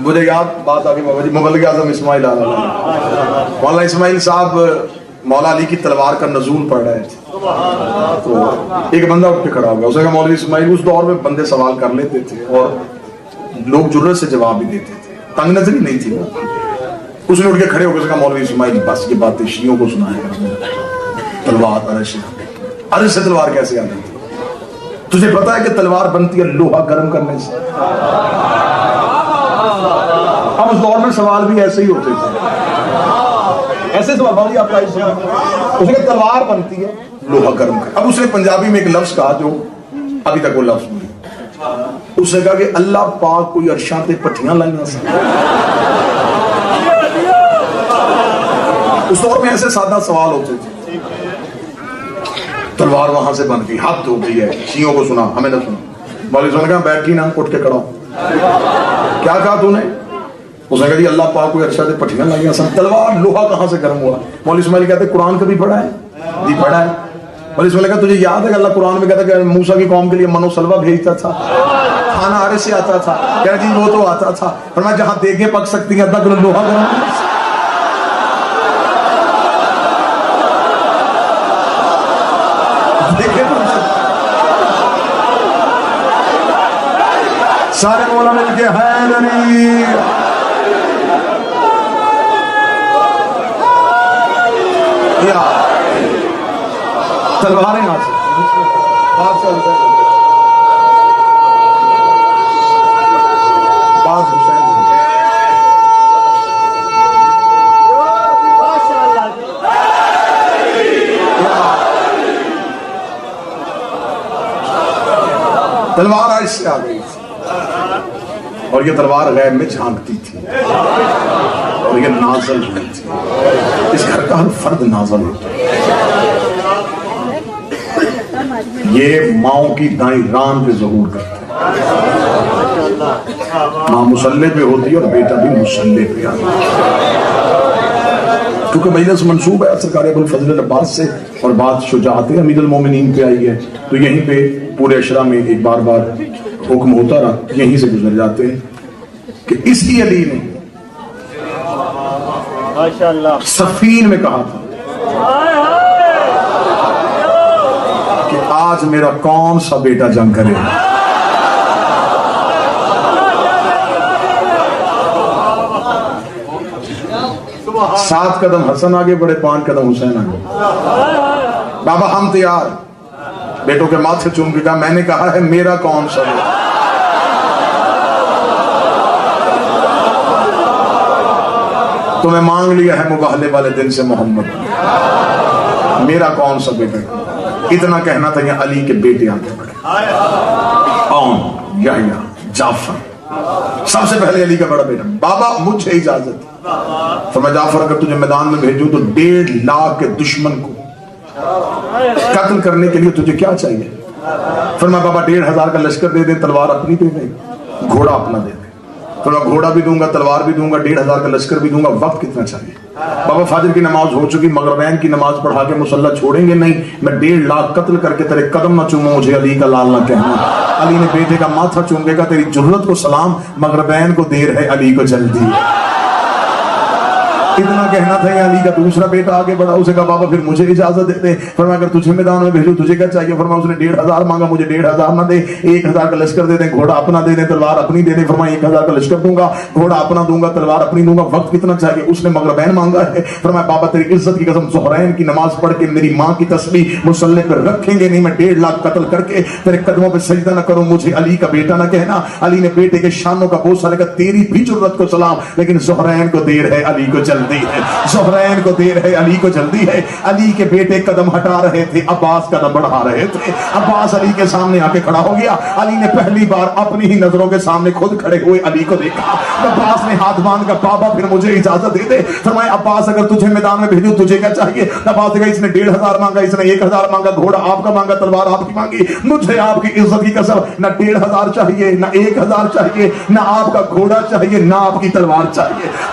مجھے یاد بات آ گئی مبلغ اعظم اسماعیل مولانا اسماعیل صاحب مولا علی کی تلوار کا نزول پڑھ رہے تھے تو ایک بندہ اٹھ کے کھڑا ہو گیا. اس نے کہا مولوی اسماعیل, اس دور میں بندے سوال کر لیتے تھے اور لوگ جرت سے جواب بھی دیتے تھے, تنگ نظری نہیں تھی. اس نے اٹھ کے کھڑے ہو گئے, کہا مولوی اسماعیل بس یہ باتیں شیعوں کو سنائے, تلوار عرش سے تلوار کیسے آتی تھی؟ تجھے پتا ہے کہ تلوار بنتی ہے لوہا گرم کرنے سے؟ اب اس دور میں سوال بھی ایسے ہی ہوتے تھے, ایسے سوال آپ کا اس نے تلوار بنتی ہے لوہا گرم کر. اب اس نے پنجابی میں ایک لفظ کہا جو ابھی تک وہ لفظ نہیں. اس نے کہا کہ اللہ پاک کوئی عرشاں تے پٹھیاں لائیاں سے. اس دور میں ایسے سادہ سوال ہوتے تھے. تلوار وہاں سے بن گئی, حد ہو گئی ہے, شیعوں کو سنا, ہمیں نہ سنا. مولوی صاحب نے کہا بیٹھی نا, اٹھ کے کھڑا ہو. کیا کہا تو نے؟ اس نے کہا جی اللہ پاک کوئی عرشاں تے پٹھیاں لائیاں سے. تلوار لوہا کہاں سے گرم ہوا؟ مولوی اسماعیل کہتے قرآن کبھی پڑھا ہے؟ جی پڑھا ہے. مولوی اسماعیل کہا تجھے یاد ہے کہ اللہ قرآن میں کہتا کہ موسیٰ کی قوم کے لیے منو سلوہ بھیجتا تھا, کھانا عرش سے آتا تھا. کہا جی وہ تو آتا تھا, فرمایا جہاں دیگیں پک سکتی ہیں ادھا کرو لوہا گرم. سارے مولا مل کے حیدری. تلواریں آ تلوار آج سے آ گئی اور یہ تلوار غیب میں جھانکتی تھی اور یہ نازل ہوئی تھی. اس گھر کا ہر فرد نازل ہوتا ہے. یہ ماؤں کی دائیں ران پہ ظہور کرتا ہے. ماں مسلح پہ ہوتی ہے اور بیٹا بھی مسلح پہ آتا ہے. کیونکہ مجلس منصوب ہے سرکار ابوالفضل عباس سے اور بات شجاعت امیر المومنین پہ آئی ہے, تو یہیں پہ پورے اشرا میں ایک بار بار حکم ہوتا رہا, یہیں سے گزر جاتے ہیں کہ اسی علی نے صفین میں کہا تھا کہ آج میرا کون سا بیٹا جنگ کرے. سات قدم حسن آگے بڑھے, 5 قدم حسین آگے. بابا ہم تیار. بیٹوں کے ماتھے چوم کے کہا میں نے کہا ہے میرا کون سا بیٹا. تمہیں مانگ لیا ہے مباہلے والے دن سے محمد, میرا کون سا بیٹا. اتنا کہنا تھا یہ علی کے بیٹے آگے بڑھے, اون یحییٰ جعفر, سب سے پہلے علی کا بڑا بیٹا. بابا مجھے اجازت. فرمایا جعفر اگر تجھے میدان میں بھیجوں تو 1.5 لاکھ کے دشمن کو قتل کرنے کے لیے تجھے کیا چاہیے؟ فرمایا بابا 1,500 کا لشکر دے دیں, تلوار اپنی دے دیں, گھوڑا اپنا دے دیں. فرمایا گھوڑا بھی دوں گا, تلوار بھی دوں گا, 1,500 کا لشکر بھی دوں گا. وقت کتنا چاہیے؟ بابا فجر کی نماز ہو چکی, مغربین کی نماز پڑھا کے مصلی چھوڑیں گے نہیں, میں 1.5 لاکھ قتل کر کے تیرے قدم نہ چوموں, مجھے علی کا لال نہ کہنا. علی نے بیٹے کا ماتھا چومے گا, تیری جرت کو سلام, مغربین کو دیر ہے علی کو جلدی. اتنا کہنا تھا یہ علی کا دوسرا بیٹا آگے بڑھا. اسے کہا بابا پھر مجھے اجازت دے دے. فرمایا اگر تجھے میدان میں بھیجوں تجھے کیا چاہیے؟ فرمایا اس نے 1,500 مانگا, مجھے 1,500 نہ دے, 1,000 کا لشکر دے دیں, گھوڑا اپنا دے دیں, تلوار اپنی دے دیں. فرمایا 1,000 کا لشکر دوں گا, گھوڑا اپنا دوں گا, تلوار اپنی دوں گا. وقت کتنا چاہیے؟ اس نے مغربین مانگا ہے. فرمایا بابا تیری عزت کی قسم ظہرین کی نماز پڑھ کے میری ماں کی تسبیح مصلی پر رکھیں گے نہیں, میں 1.5 لاکھ قتل کر کے تیرے قدموں پہ سجدہ نہ کروں, مجھے علی کا بیٹا نہ کہنا. علی نے بیٹے کے شانوں کا بوسہ لے کر تیری بھی جرت کو سلام, لیکن ظہرین کو دیر ہے علی کو جلدی ہے. ظہرین کو دیر ہے علی کو جلدی ہے. علی کے بیٹے قدم ہٹا رہے تھے, عباس قدم بڑھا رہے تھے. عباس علی کے سامنے آ کے کھڑا ہو گیا. علی نے پہلی بار اپنی ہی نظروں کے سامنے خود کھڑے ہوئے علی کو دیکھا. عباس نے ہاتھ باندھ کر بابا پھر مجھے اجازت دے دے. فرمایا عباس اگر تجھے میدان میں بھیجوں تجھے کیا چاہیے؟ عباس نے کہا اس نے 1,500 مانگا, اس نے 1,000 مانگا, گھوڑا آپ کا مانگا, تلوار آپ کی مانگی. مجھے آپ کی عزت کی قسم نہ 1,500 چاہیے, نہ 1,000 چاہیے, نہ آپ کا گھوڑا چاہیے, نہ آپ کی تلوار چاہیے.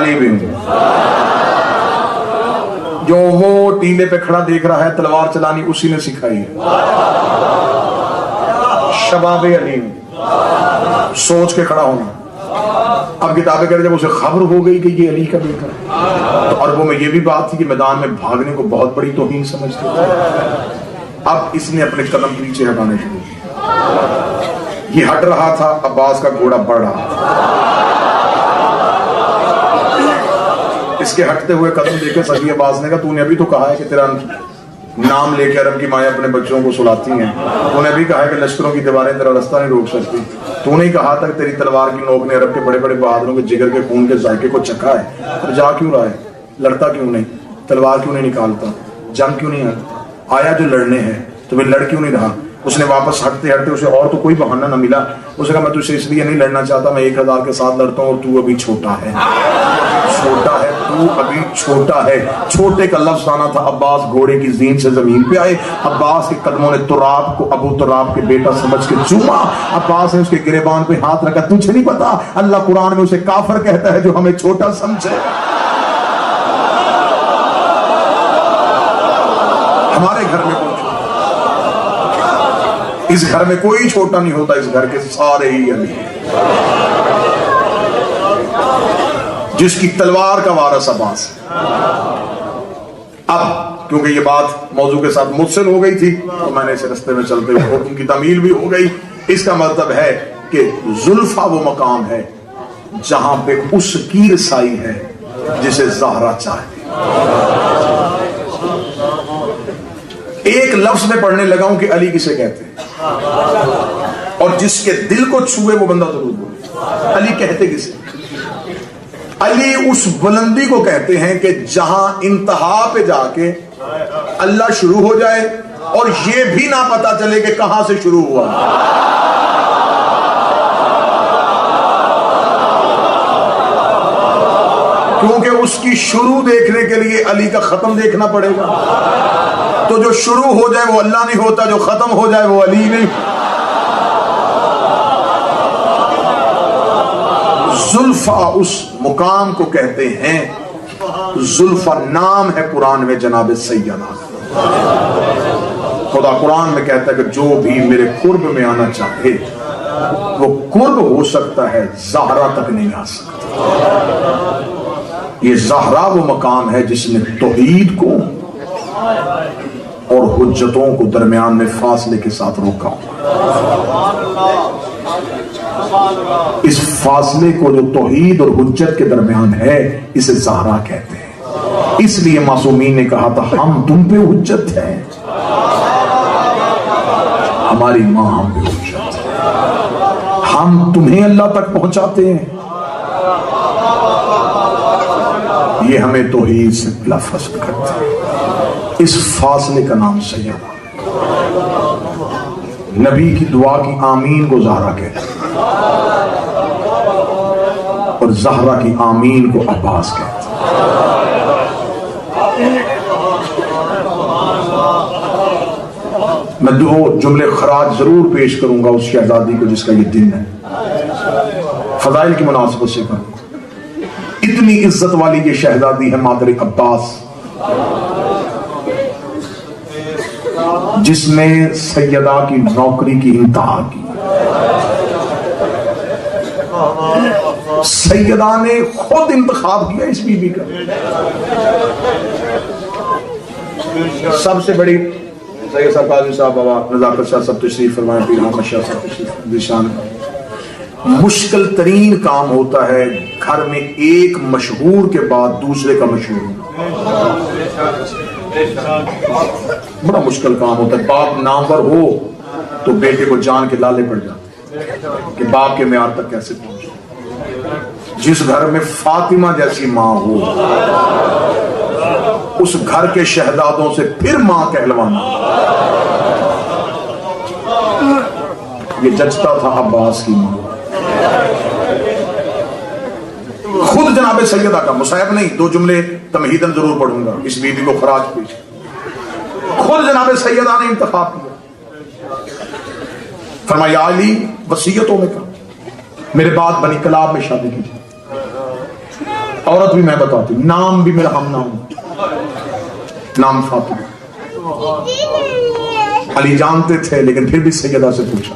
علی بھی ہوں. جو وہ ٹیلے پہ کھڑا دیکھ رہا ہے تلوار چلانی اسی نے سکھائی ہے. شباب علی ہوں. سوچ کے کھڑا ہونا. اب کتابیں کہتے جب اسے خبر ہو گئی کہ یہ علی کا بیٹا ہے تو عربوں میں یہ بھی بات تھی کہ میدان میں بھاگنے کو بہت بڑی توہین سمجھتے تھے. اب اس نے اپنے قدم پیچھے ہٹانے شروع کیے. یہ ہٹ رہا تھا, عباس کا گھوڑا بڑھ رہا تھا. اس کے ہٹتے ہوئے قدم دیکھے صحیح عباس نے کہا تو نے ابھی تو کہا ہے کہ تیرا نام لے کے عرب کی مائیں اپنے بچوں کو سلاتی ہیں, تو نے بھی کہا ہے کہ لشکروں کی دیواریں تیرا رستہ نہیں روک سکتی, تو نہیں کہا تھا کہ تیری تلوار کی نوک نے عرب کے بڑے بڑے بہادروں کے جگر کے خون کے ذائقے کو چکھا ہے, تو جا کیوں رہا ہے, لڑتا کیوں نہیں, تلوار کیوں نہیں نکالتا, جنگ کیوں نہیں آتا, آیا جو لڑنے ہے تو وہ لڑ کیوں نہیں رہا. اس نے واپس ہٹتے ہٹتے اسے اور تو کوئی بہانہ نہ ملا. اس نے کہا میں تجھے اس لیے نہیں لڑنا چاہتا, میں 1000 کے ساتھ لڑتا ہوں اور تو ابھی چھوٹا ہے, چھوٹا ہے, تو ابھی چھوٹا ہے. چھوٹے کا لفظ آنا تھا. عباس گھوڑے کی زین سے زمین پہ آئے. عباس کے قدموں نے تراب کو ابو تراب کے بیٹا سمجھ کے چوما. عباس نے اس کے گریبان پہ ہاتھ رکھا. تجھے نہیں پتا اللہ قرآن میں اسے کافر کہتا ہے جو ہمیں چھوٹا سمجھے. ہمارے گھر میں اس گھر میں کوئی چھوٹا نہیں ہوتا, اس گھر کے سارے ہی علی. جس کی تلوار کا وارث عباس. اب کیونکہ یہ بات موضوع کے ساتھ متصل ہو گئی تھی تو میں نے اسے رستے میں چلتے ہوئے حکم کی تعمیل بھی ہو گئی. اس کا مطلب ہے کہ زلفا وہ مقام ہے جہاں پہ اس کی رسائی ہے جسے زہرا چاہتی. ایک لفظ میں پڑھنے لگا ہوں کہ علی کسے کہتے ہیں, اور جس کے دل کو چھوئے وہ بندہ ضرور بولے. علی کہتے کسے؟ علی اس بلندی کو کہتے ہیں کہ جہاں انتہا پہ جا کے اللہ شروع ہو جائے اور یہ بھی نہ پتا چلے کہ کہاں سے شروع ہوا. کیونکہ اس کی شروع دیکھنے کے لیے علی کا ختم دیکھنا پڑے گا. تو جو شروع ہو جائے وہ اللہ نہیں ہوتا, جو ختم ہو جائے وہ علی نہیں. زلفا اس مقام کو کہتے ہیں. زلفا نام ہے قرآن میں جناب سیدہ. خدا قرآن میں کہتا ہے کہ جو بھی میرے قرب میں آنا چاہے وہ قرب ہو سکتا ہے, زہرا تک نہیں آ سکتا. یہ زہرا وہ مقام ہے جس نے توحید کو اور حجتوں کو درمیان میں فاصلے کے ساتھ روکا. اس فاصلے کو جو توحید اور حجت کے درمیان ہے اسے زہرا کہتے ہیں. اس لیے معصومین نے کہا تھا ہم تم پہ حجت ہیں, ہماری ماں ہم پہ حجت ہے, ہم تمہیں اللہ تک پہنچاتے ہیں. یہ ہمیں توحید سے لفظ کرتے ہیں. اس فاصلے کا نام سیدہ. نبی کی دعا کی آمین کو زہرا کہتے ہیں اور زہرا کی آمین کو عباس کہتے ہیں. میں 2 جملے خراج ضرور پیش کروں گا اس شہزادی کو جس کا یہ دن ہے, فضائل کی مناسبت سے کروں. اتنی عزت والی یہ شہزادی ہے مادر عباس جس نے سیدہ کی نوکری کی انتہا کی. سیدہ نے خود انتخاب کیا اس بی بی کا. سب سے بڑی سید صاحب قاضی صاحب بابا نزاکت شاہ صاحب تشریف فرمائے, پیر محمد شاہ صاحب تشریف فرمائے. مشکل ترین کام ہوتا ہے گھر میں ایک مشہور کے بعد دوسرے کا مشہور. بڑا مشکل کام ہوتا ہے. باپ نامور ہو تو بیٹے کو جان کے لالے پڑ جاتے کہ باپ کے معیار تک کیسے پہنچے. جس گھر میں فاطمہ جیسی ماں ہو اس گھر کے شہزادوں سے پھر ماں کہلوانا. یہ جچتا تھا عباس کی ماں. خود جناب سیدہ کا مصاحب نہیں, 2 جملے تمہیدن ضرور پڑھوں گا اس بیوی کو خراج پیش. خود جناب سیدہ نے انتخاب کیا. فرمایا علی وصیتوں میں کہا میرے بعد بنی کلاب میں شادی کی عورت بھی میں بتاتی ہوں, نام بھی میرا ہم نام, نام فاطمہ. علی جانتے تھے لیکن پھر بھی سیدہ سے پوچھا.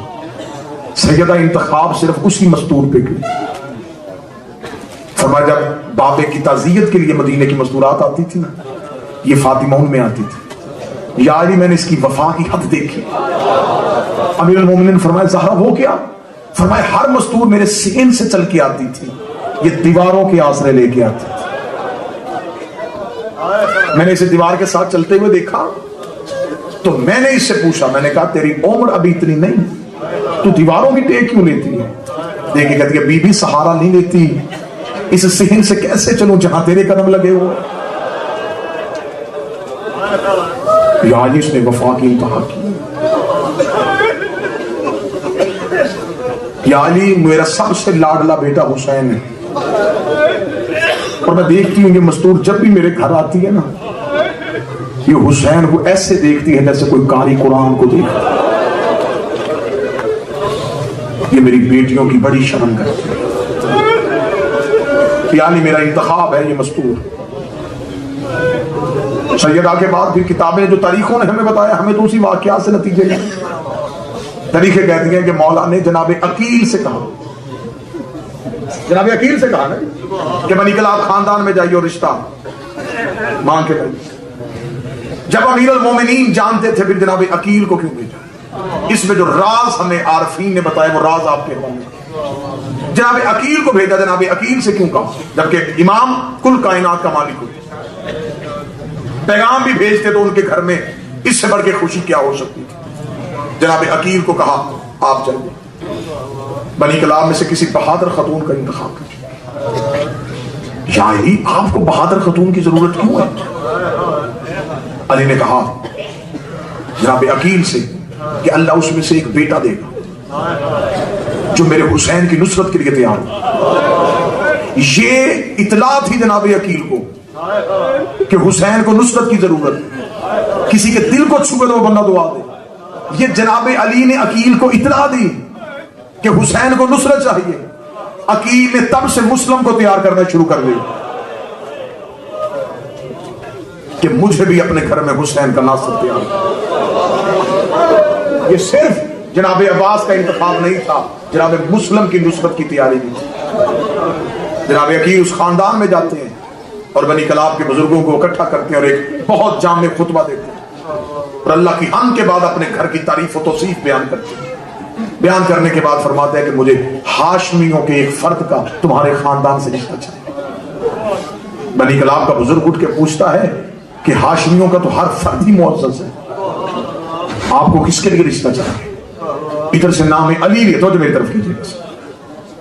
سیدہ انتخاب صرف اسی مستور پہ کی. فرمایا جب بابے کی تعزیت کے لیے مدینے کی مستورات آتی تھی نا, یہ فاطمہ ان میں آتی تھی. یا علی میں نے اس کی وفا کی حد دیکھی. امیر المومنین فرمایا زہرا وہ کیا؟ فرمایا ہر مستور میرے سین سے چل کے آتی تھی, یہ دیواروں کے آسرے لے کے آتی تھی. میں نے اسے دیوار کے ساتھ چلتے ہوئے دیکھا تو میں نے اس سے پوچھا, میں نے کہا تیری عمر ابھی اتنی نہیں, تو دیواروں کی ٹیک کیوں لیتی ہے؟ دیکھیں کہتی ہے بی بی سہارا نہیں لیتی, اس صحن سے کیسے چلوں جہاں تیرے قدم لگے ہوئے. یا علی اس نے وفا کی انتہا کی. یا علی میرا سب سے لاڈلا بیٹا حسین ہے, اور میں دیکھتی ہوں یہ مستور جب بھی میرے گھر آتی ہے نا, یہ حسین کو ایسے دیکھتی ہے جیسے کوئی قاری قرآن کو دیکھتا. یہ میری بیٹیوں کی بڑی شرم کرتی ہے. یعنی میرا انتخاب ہے یہ مستور. سیدہ کے بعد پھر کتابیں جو تاریخوں نے ہمیں بتایا, ہمیں تو اسی واقعات سے نتیجے لیں. تاریخیں کہتی ہیں کہ مولا نے جناب عقیل سے کہا, جناب عقیل سے کہا نا کہ بنی کلاب خاندان میں جائیے اور رشتہ مانگ کے لائیے. جب امیر المومنین جانتے تھے پھر جناب عقیل کو کیوں بھیجا؟ اس میں جو راز ہمیں عارفین نے بتایا وہ راز آپ کے ہوں. جناب عقیل کو بھیجا, جناب عقیل سے کیوں کہا جبکہ امام کل کائنات کا مالک ہوتے؟ پیغام بھی بھیجتے تو ان کے گھر میں اس سے بڑھ کے خوشی کیا ہو سکتی تھی. جناب عقیل کو کہا آپ چلیے, بنی کلاب میں سے کسی بہادر خاتون کا انتخاب کیجیے. یا علی آپ کو بہادر خاتون کی ضرورت کیوں ہے؟ علی نے کہا جناب عقیل سے کہ اللہ اس میں سے ایک بیٹا دے گا جو میرے حسین کی نصرت کے لیے تیار ہو. یہ اطلاع تھی جناب عقیل کو کہ حسین کو نصرت کی ضرورت ہے, کسی کے دل کو چھو کر وہ بندہ دعا دے. یہ جناب علی نے عقیل کو اطلاع دی کہ حسین کو نصرت چاہیے. عقیل نے تب سے مسلم کو تیار کرنا شروع کر دیا کہ مجھے بھی اپنے گھر میں حسین کا ناصر تیار. یہ صرف جناب عباس کا انتخاب نہیں تھا, جناب مسلم کی نصرت کی تیاری بھی تھی. جناب عقیل اس خاندان میں جاتے ہیں اور بنی کلاب کے بزرگوں کو اکٹھا کرتے ہیں اور ایک بہت جامع خطبہ دیتے ہیں اور اللہ کی حمد کے بعد اپنے گھر کی تعریف و توصیف بیان کرتے ہیں. بیان کرنے کے بعد فرماتے ہیں کہ مجھے ہاشمیوں کے ایک فرد کا تمہارے خاندان سے رشتہ چاہیے. بنی کلاب کا بزرگ اٹھ کے پوچھتا ہے کہ ہاشمیوں کا تو ہر فرد ہی معزز ہے, آپ کو کس کے لیے رشتہ چاہیے؟ ادھر سے نام علی لے, تو جو میری طرف کیجیے,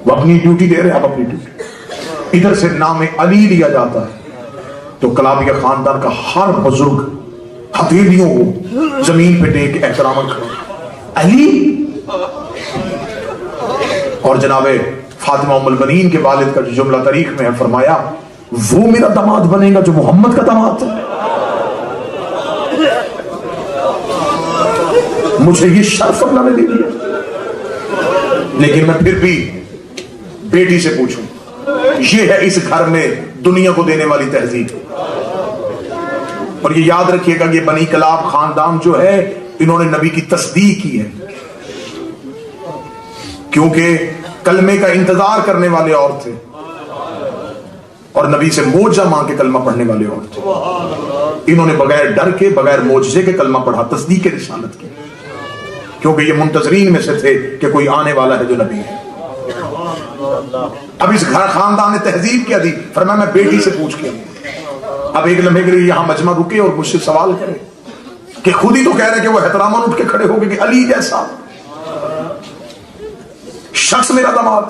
وہ اپنی ڈیوٹی دے رہے ہیں, آپ اپنی ڈیوٹی. ادھر سے نام علی لیا جاتا ہے تو کلابیہ خاندان کا ہر بزرگ ہتھیلیوں کو زمین پہ ٹیک احترام کھڑا علی. اور جناب فاطمہ ام البنین کے والد کا جو جملہ تاریخ میں ہے, فرمایا وہ میرا داماد بنے گا جو محمد کا داماد ہے. مجھے یہ شرف اللہ نے دے دیا. لیکن میں پھر بھی بیٹی سے پوچھوں, یہ ہے اس گھر میں دنیا کو دینے والی تہذیب. اور یہ یاد رکھیے گا, یہ بنی کلاب خاندان جو ہے انہوں نے نبی کی تصدیق کی ہے, کیونکہ کلمے کا انتظار کرنے والے اور تھے اور نبی سے معجزہ مانگ کے کلمہ پڑھنے والے اور تھے. انہوں نے بغیر ڈر کے, بغیر معجزے کے کلمہ پڑھا, تصدیق رسالت کی, کیونکہ یہ منتظرین میں سے تھے کہ کوئی آنے والا ہے جو نبی ہے. اب اس گھر خاندان نے تہذیب کیا دی. فرمایا میں بیٹی سے پوچھ کے, اب ایک لمحے کے لیے یہاں مجمع رکے اور مجھ سے سوال کرے کہ خود ہی تو کہہ رہے کہ وہ احتراماً اٹھ کے کھڑے ہو گئے کہ علی جیسا شخص میرا داماد,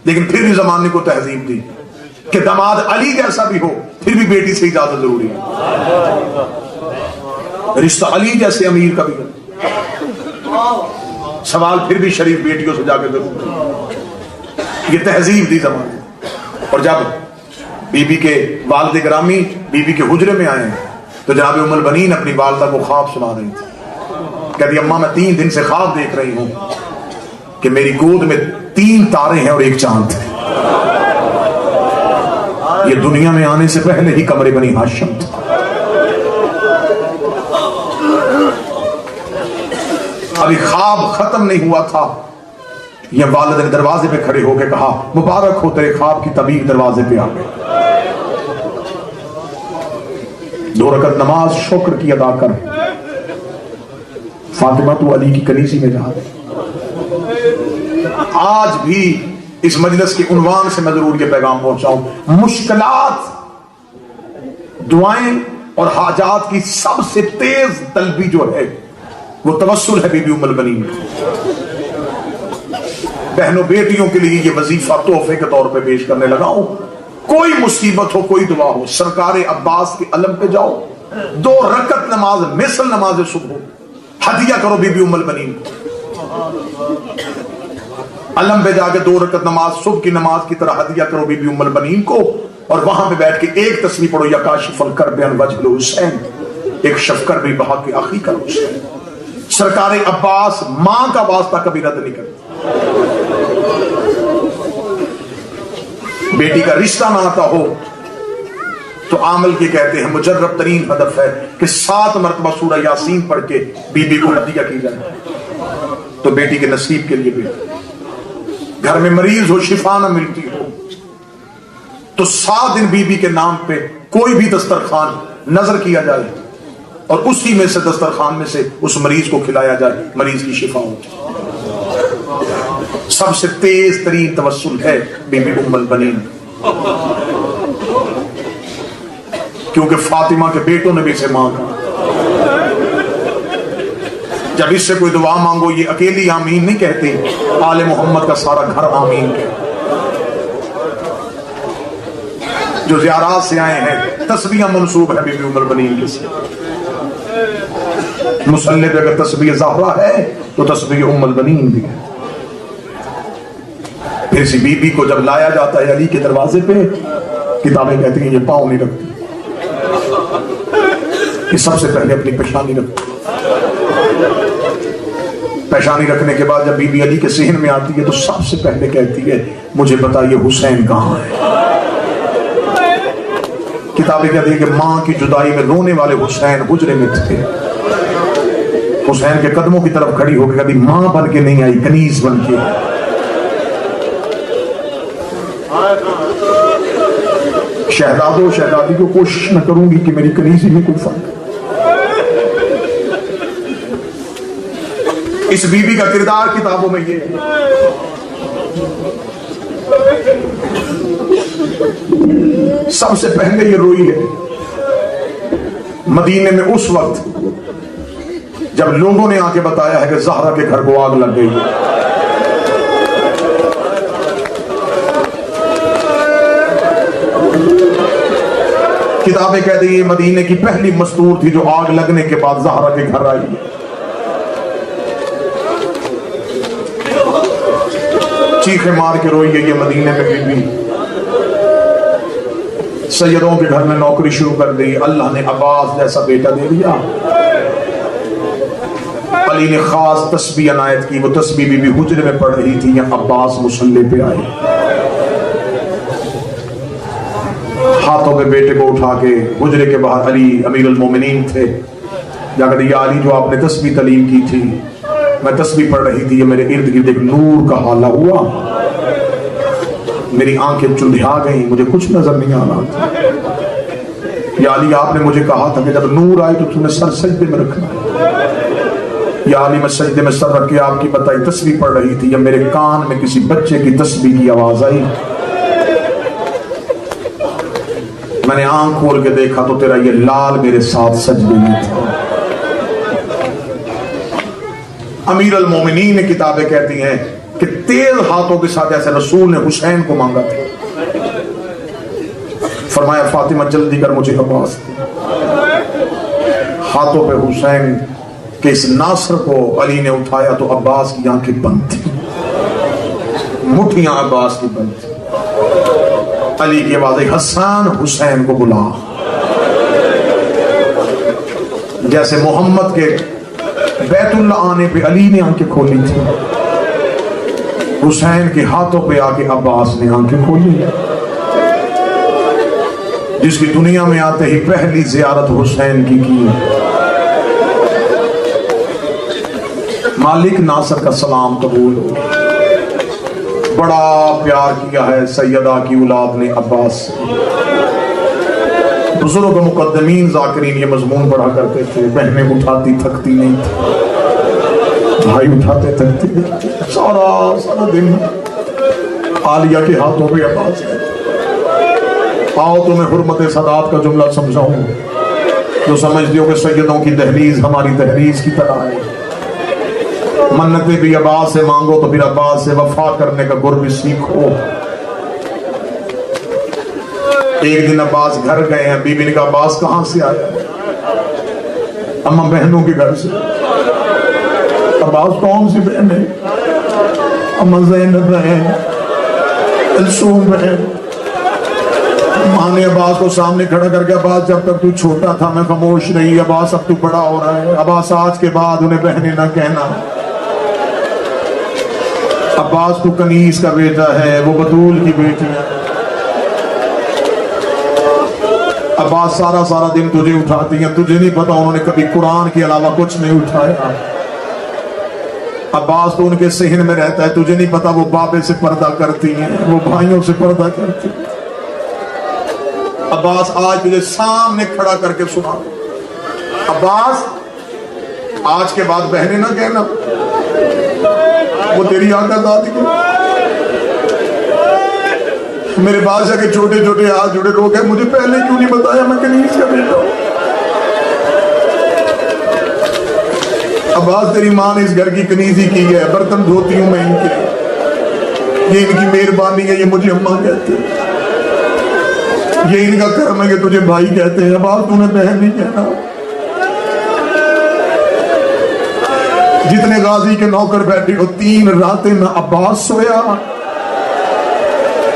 لیکن پھر بھی زمانے کو تہذیب دی کہ داماد علی جیسا بھی ہو, پھر بھی بیٹی سے اجازت ضروری ہے. رشتہ علی جیسے امیر کا بھی ہے, سوال پھر بھی شریف بیٹیوں سے جا کے ضرور ہے. یہ تہذیب دی زمانے. اور جب بی بی کے والد گرامی بی بی کے حجرے میں آئے ہیں تو جناب ام البنین اپنی والدہ کو خواب سنا رہی تھی. کہتی اماں میں 3 دن سے خواب دیکھ رہی ہوں کہ میری گود میں 3 تارے ہیں اور 1 چاند ہے. یہ دنیا میں آنے سے پہلے ہی قمر بنی ہاشم تھا۔ ابھی خواب ختم نہیں ہوا تھا، یہ والد نے دروازے پہ کھڑے ہو کے کہا مبارک ہو تیرے خواب کی تعبیر دروازے پہ آ گئی، 2 رکعت نماز شکر کی ادا کر، فاطمہ تو علی کی کنیزی میں جا۔ آج بھی اس مجلس کے عنوان سے میں ضرور یہ پیغام پہنچاؤں، مشکلات، دعائیں اور حاجات کی سب سے تیز طلبی جو ہے وہ توسل ہے بی بی ام البنین۔ بہنوں بیٹیوں کے لیے یہ وظیفہ تحفے کے طور پہ پیش کرنے لگا ہوں، کوئی مصیبت ہو کوئی دعا ہو، سرکار عباس کے علم پہ جاؤ، 2 رکعت نماز مثل نماز صبح ہدیہ کرو بی بی ام البنین کو، علم پہ جا کے 2 رکعت نماز صبح کی نماز کی طرح ہدیہ کرو بی بی ام البنین کو، اور وہاں پہ بیٹھ کے ایک تسبیح پڑھو یا کاشف الکرب عن وجہ الحسین، ایک شفقر بھی بہا کے آخی کا حسین۔ سرکار عباس ماں کا واسطہ کبھی رد نہیں کرتے، بیٹی کا رشتہ نہ آتا ہو تو عامل کے کہتے ہیں مجرب ترین ہدف ہے کہ 7 مرتبہ سورہ یاسین پڑھ کے بی بی کو ہدیہ کی جائے، تو بیٹی کے نصیب کے لیے بھی۔ گھر میں مریض ہو شفا نہ ملتی ہو تو 7 دن بی بی کے نام پہ کوئی بھی دسترخوان نظر کیا جائے اور اسی میں سے دسترخوان میں سے اس مریض کو کھلایا جائے، مریض کی شفا ہو۔ سب سے تیز ترین توسل ہے بی بی ام البنین، کیونکہ فاطمہ کے بیٹوں نے بھی اسے مانگا۔ جب اس سے کوئی دعا مانگو یہ اکیلی آمین نہیں کہتی، آل محمد کا سارا گھر آمین کہتے۔ جو زیارات سے آئے ہیں تسبیح منسوب ہے بی بی ام البنین کے ساتھ، مصلی پہ اگر تسبیح زہرا ہے تو تسبیح ام البنین بھی ہے۔ پھر اسی بی بی کو جب لایا جاتا ہے علی کے دروازے پہ، کتابیں کہتی ہیں یہ پاؤں نہیں رکھتی، یہ سب سے پہلے اپنی پیشانی رکھتی، پیشانی رکھنے کے بعد جب بی بی علی کے صحن میں آتی ہے تو سب سے پہلے کہتی ہے مجھے بتائیے حسین کہاں ہے۔ کتابیں کہتی ہیں کہ ماں کی جدائی میں رونے والے حسین حجرے میں تھے، حسین کے قدموں کی طرف کھڑی ہو کے کبھی ماں بن کے نہیں آئی، کنیز بن کے۔ شہزادوں شہزادی کو کوشش نہ کروں گی کہ میری کنیزی میں کوئی فرق۔ اس بی بی کا کردار کتابوں میں یہ ہے۔ سب سے پہلے یہ روئی ہے مدینے میں اس وقت جب لوگوں نے آ کے بتایا ہے کہ زہرا کے گھر کو آگ لگ گئی۔ کتابیں کہتے ہیں یہ مدینے کی پہلی مستور تھی جو آگ لگنے کے بعد زہرا کے گھر آئی۔ چیخیں مار کے روئی ہے یہ مدینے میں بی بی۔ سیدوں کے گھر میں نوکری شروع کر دی، اللہ نے عباس جیسا بیٹا دے دیا۔ علی نے خاص تسبیح عنایت کی، وہ تسبیح بی بی حجرے میں پڑھ رہی تھی، یا عباس مصلی پہ آئے، ہاتھوں پہ بیٹے کو اٹھا کے حجرے کے باہر، علی امیر المومنین تھے، جا کر یا علی جو آپ نے تسبیح تعلیم کی تھی میں تسبیح پڑھ رہی تھی، یہ میرے ارد گرد ایک نور کا حالہ ہوا، میری آنکھیں چندھیا گئیں، مجھے کچھ نظر نہیں آ رہا تھا۔ یا علی آپ نے مجھے کہا تھا کہ جب نور آئے تو تمہیں سر سجدے میں رکھنا ہے۔ یا علی میں سجدے میں سر رکھ کے آپ کی بتائی تسبیح پڑھ رہی تھی، یا میرے کان میں کسی بچے کی تسبیح کی آواز آئی، میں نے آنکھ کھول کے دیکھا تو تیرا یہ لال میرے ساتھ سجدے میں تھا۔ امیر المومنین نے کتابیں کہتی ہیں کہ تیز ہاتھوں کے ساتھ ایسے رسول نے حسین کو مانگا تھا، فرمایا فاطمہ جلدی کر مجھے عباس دے۔ ہاتھوں پہ حسین کے اس ناصر کو علی نے اٹھایا تو عباس کی آنکھیں بند تھی، مٹھیاں عباس کی بند تھی۔ علی کی آواز حسان حسین کو بلا، جیسے محمد کے بیت اللہ آنے پہ علی نے آنکھیں کھولی تھی، حسین کے ہاتھوں پہ آ کے عباس نے آنکھیں کھولی۔ جس کی دنیا میں آتے ہی پہلی زیارت حسین کی مالک ناصر کا سلام قبول ہو. بڑا پیار کیا ہے سیدہ کی اولاد نے عباس سے. بزرگ مقدمین ذاکرین یہ مضمون پڑھا کرتے تھے. بہنیں اٹھاتی تھکتی نہیں تھی, بھائی اٹھاتے تھکتے نہیں. سارا دن عالیہ کے ہاتھوں پہ عباس ہے. آؤ تمہیں حرمت صدات کا جملہ سمجھاؤں جو سمجھتے ہو کہ سیدوں کی دہلیز ہماری دہلیز کی طرح ہے. منتیں بھی عباس سے مانگو تو پھر عباس سے وفا کرنے کا گر بھی سیکھو. ایک دن عباس گھر گئے ہیں. بی بی نے کہا عباس کہاں سے آیا؟ اما بہنوں کے گھر سے. عباس کون سی بہن ہے؟ اما زینب بہن, کلثوم بہن. ماں نے عباس کو سامنے کھڑا کر کے عباس جب تک تو چھوٹا تھا میں خاموش رہی. عباس اب تو بڑا ہو رہا ہے. عباس آج کے بعد انہیں بہنیں نہ کہنا. عباس تو کنیز کا بیٹا ہے, وہ بطول کی بیٹی ہے. عباس سارا دن تجھے اٹھاتی ہیں. تجھے نہیں پتا انہوں نے کبھی قرآن کے علاوہ کچھ نہیں اٹھایا. عباس تو ان کے صحن میں رہتا ہے. تجھے نہیں پتا وہ بابے سے پردہ کرتی ہیں, وہ بھائیوں سے پردہ کرتی ہیں. عباس آج تجھے سامنے کھڑا کر کے سنا. عباس آج کے بعد بہنیں نہ کہنا, وہ تیری آقا دادی کی. میرے بادشاہ کے چھوٹے چھوٹے ہاتھ جڑے لوگ ہیں. مجھے پہلے کیوں نہیں بتایا میں کنیز کا بیٹا ہوں. عباس تیری ماں نے اس گھر کی کنیزی کی ہے. برتن دھوتی ہوں میں ان کے. یہ ان کی مہربانی ہے, یہ مجھے اماں کہتے ہیں. یہ ان کا کرم ہے کہ تجھے بھائی کہتے ہیں. عباس تو نے بہن نہیں کہنا. جتنے غازی کے نوکر بیٹھے ہو, 3 راتیں نہ عباس سویا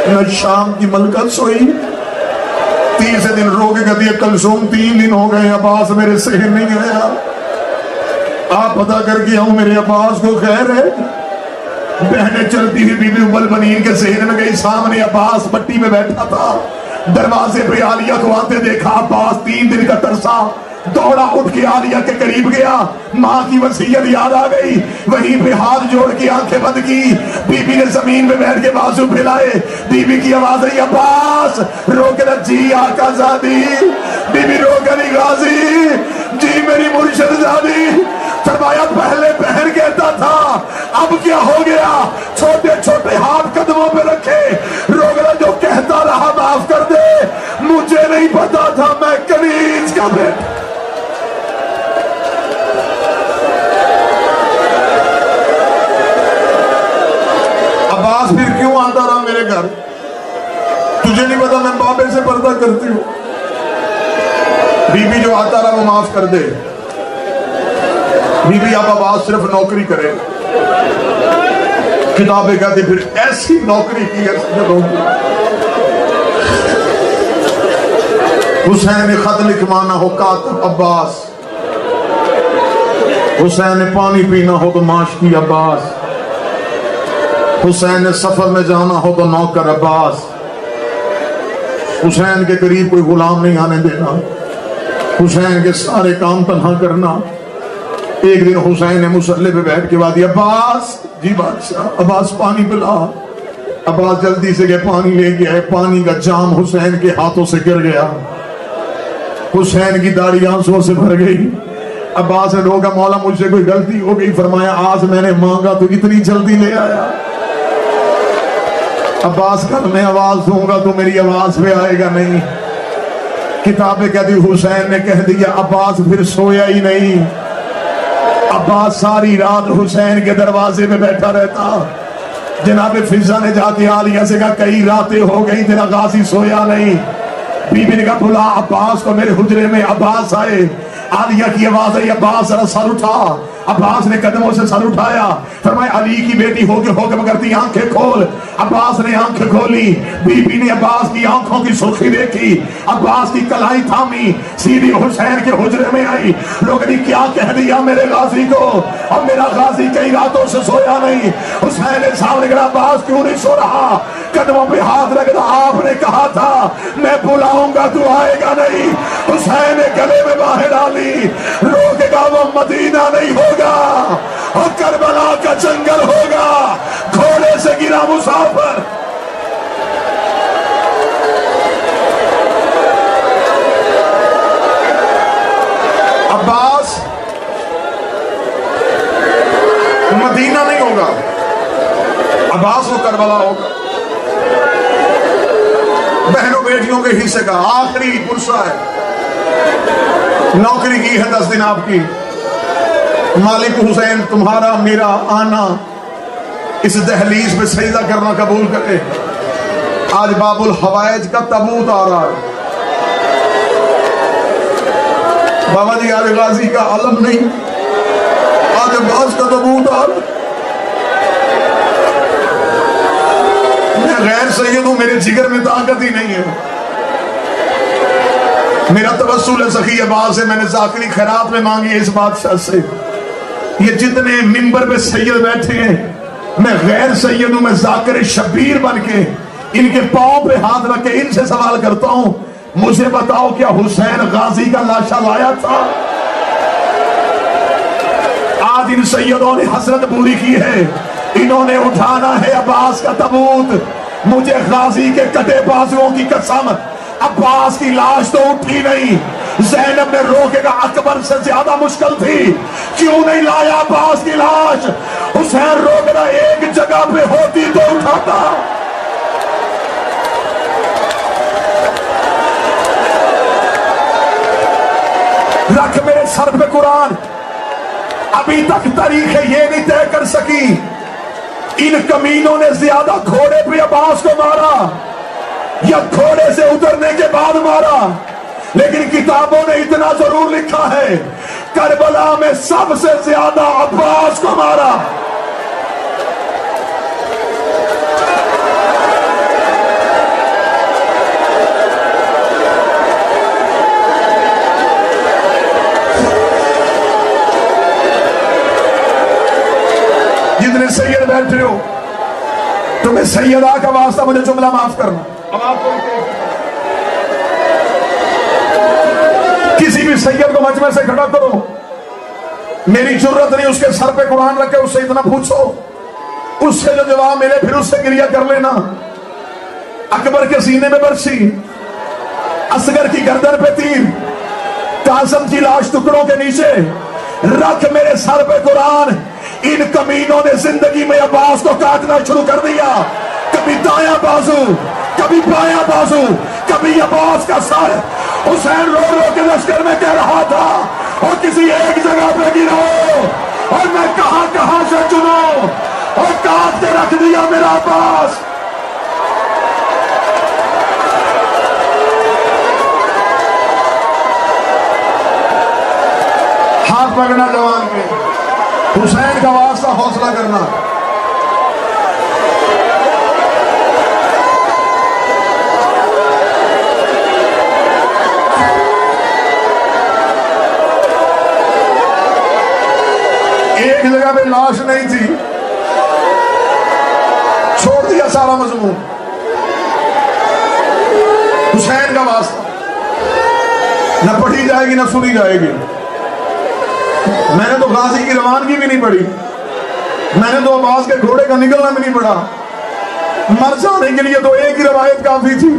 نہ شام کی ملکہ سوئی. تیسرے دن رو کے کہتی ہے کلثوم 3 دن ہو گئے عباس میرے صحن نہیں آیا. آپ پتا کر کے آؤں میرے عباس کو خیر ہے. بہنیں چلتی ہوئی بی بی ام البنین کے صحن میں گئی. سامنے عباس پٹی میں بیٹھا تھا. دروازے پہ عالیہ کو آتے دیکھا. عباس 3 دن کا ترسا دوڑا اٹھ کے عالیہ کے قریب گیا. ماں کی وصیت یاد آ گئی. وہیں پہ ہاتھ جوڑ کے آنکھیں بند کی. بی بی نے زمین پہ بیٹھ کے بازو پھیلائے. بی بی کی آواز آئی عباس رو کے جی آقا زادی. بی بی رو کے نہیں غازی جی میری مرشد زادی. فرمایا پہلے بہن کہتا تھا اب کیا ہو گیا؟ چھوٹے چھوٹے ہاتھ قدموں پہ رکھے. روگلا جو کہتا رہا معاف کر دے. مجھے نہیں پتا تھا میں کنیز کا بیٹا. عباس پھر کیوں آتا رہا میرے گھر؟ تجھے نہیں پتا میں بابے سے پردہ کرتی ہوں. بی بی جو آتا رہا وہ معاف کر دے. بی بی اب عباس صرف نوکری کرے. کتابیں کہتی پھر ایسی نوکری کی حسین نے خط لکھوانا ہو کاتب عباس. حسین نے پانی پینا ہو تو ماشکی عباس. حسین نے سفر میں جانا ہو تو نوکر عباس. حسین کے قریب کوئی غلام نہیں آنے دینا. حسین کے سارے کام تنہا کرنا. ایک دن حسین نے مصلی پہ بیٹھ کے بعد عباس جی بادشاہ عباس پانی پلا. عباس جلدی سے گئے پانی لے گیا. پانی کا جام حسین کے ہاتھوں سے گر گیا. حسین کی داڑھی آنسوں سے بھر گئی. عباس نے روکا مولا مجھ سے کوئی غلطی ہو گئی. فرمایا آج میں نے مانگا تو اتنی جلدی لے آیا. عباس کل میں آواز دوں گا تو میری آواز پہ آئے گا نہیں. کتابیں کہتی حسین نے کہہ دیا. عباس پھر سویا ہی نہیں. عباس ساری رات حسین کے دروازے میں بیٹھا رہتا. جناب فضا نے جا کے عالیہ سے کہا کئی راتیں ہو گئی تیرا غازی سویا نہیں. بی بی نے کہا بلا عباس کو میرے حجرے میں. عباس آئے. عالیہ کی آواز آئی عباس ذرا سر اٹھا. عباس نے قدموں سے سر اٹھایا، فرمایا علی کی بیٹی ہو کے حکم کرتی آنکھیں کھول۔ عباس نے آنکھیں کھولی، بی بی نے عباس کی آنکھوں کی سرخی دیکھی، عباس کی کلائی تھامی، سیدھی حسین کے حجرے میں آئی۔ لوگ نے کیا کہہ دیا میرے غازی کو، اور میرا غازی کئی راتوں سے سویا نہیں۔ حسین نے سامنے کہا عباس کیوں نہیں سو رہا؟ قدموں پہ ہاتھ رکھتا، آپ نے کہا تھا میں بلاؤں گا تو آئے گا نہیں۔ حسین نے گلے میں باہیں ڈالی، روکے گا وہ مدینہ نہیں ہوگا، اور کربلا کا جنگل ہوگا۔ گھوڑے سے گرا مسافر، عباس مدینہ نہیں ہوگا، عباس وہ کربلا ہوگا۔ بہنوں بیٹیوں کے حصے کا آخری پرسہ ہے، نوکری کی ہے 10 دن آپ کی۔ مالک حسین تمہارا میرا آنا اس دہلیز پہ سجدہ کرنا قبول کرے۔ آج باب الحوائج کا تابوت آ رہا ہے۔ بابا جی آج غازی کا علم نہیں، آج عباس کا تابوت آ رہا ہے۔ میں غیر سید ہوں، میرے جگر میں طاقت ہی نہیں ہے۔ میرا توسل سخی عباس سے، میں نے ذاکری خیرات میں مانگی ہے اس بادشاہ سے۔ یہ جتنے ممبر پہ سید بیٹھے ہیں، میں غیر سید ہوں، میں ذاکر شبیر بن کے ان کے پاؤں پہ ہاتھ رکھ کے ان سے سوال کرتا ہوں، مجھے بتاؤ کیا حسین غازی کا لاشا لایا تھا؟ آج ان سیدوں نے حسرت پوری کی ہے، انہوں نے اٹھانا ہے عباس کا تابوت۔ مجھے غازی کے کٹے بازوؤں کی قسم، عباس کی لاش تو اٹھی نہیں۔ زینب نے روکے گا اکبر سے زیادہ مشکل تھی، کیوں نہیں لایا عباس کی لاش؟ حسین روکنا ایک جگہ پہ ہوتی تو اٹھاتا۔ رکھ میرے سر پہ قرآن، ابھی تک تاریخ یہ نہیں طے کر سکی ان کمینوں نے زیادہ گھوڑے پہ عباس کو مارا یا گھوڑے سے اترنے کے بعد مارا، لیکن کتابوں نے اتنا ضرور لکھا ہے کربلا میں سب سے زیادہ عباس کو مارا۔ جتنے سید بیٹھے ہو، تمہیں سیدہ کا واسطہ مجھے جملہ معاف کرنا۔ کسی بھی سید کو مجمع سے کھڑا کرو، میری جرت نہیں اس کے سر پہ قرآن رکھے اس سے اتنا پوچھو، اس سے جو جواب ملے پھر اس سے گریہ کر لینا۔ اکبر کے سینے میں برچھی، اصغر کی گردن پہ تیر، قاسم کی لاش ٹکڑوں کے نیچے، رکھ میرے سر پہ قرآن۔ ان کمینوں نے زندگی میں عباس کو کاٹنا شروع کر دیا، کبھی دایاں بازو، کبھی بایاں بازو، کبھی عباس کا سر۔ حسین رو رو کے لشکر میں کہہ رہا تھا اور کسی ایک جگہ پہ گرو، اور میں کہاں کہاں سے چنوں، اور کاٹ کے رکھ دیا میرا عباس۔ ہاتھ پکڑنا جوان کے، حسین کا واسطہ حوصلہ کرنا۔ ایک جگہ پہ لاش نہیں تھی، چھوڑ دیا سارا مضمون۔ حسین کا واسطہ نہ پڑھی جائے گی نہ سنی جائے گی۔ میں نے تو غازی کی روانگی بھی نہیں پڑھی، میں نے تو عباس کے گھوڑے کا نکلنا بھی نہیں پڑھا۔ مر جانے کے لیے تو ایک ہی روایت کافی تھی۔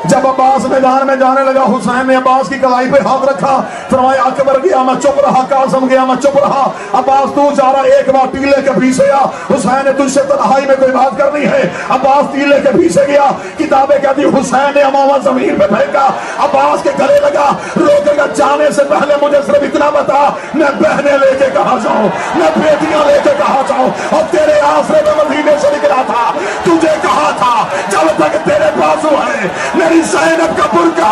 جب عباس میدان میں جانے لگا، حسین نے عباس کی کلائی پہ ہاتھ رکھا، فرمایا اکبر گیا میں چپ رہا، قاسم گیا میں چپ رہا، عباس تو جا رہا، ایک بار ٹیلے کے پیچھے آ، حسین نے تجھ سے تنہائی میں کوئی بات کرنی ہے۔ عباس ٹیلے کے پیچھے گیا، کتابیں کہتی حسین نے امامہ زمین پہ پھینکا، عباس کے گلے لگا، روکے گا جانے سے پہلے مجھے صرف اتنا بتا، میں بہنیں لے کے کہاں جاؤں، میں بیٹیاں لے کے کہاں جاؤں، اور تیرے آسرے میں مدینے سے نکلا تھا، تجھے کہا تھا جب تک تیرے بازو ہے میری زینب کا برقع۔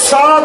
7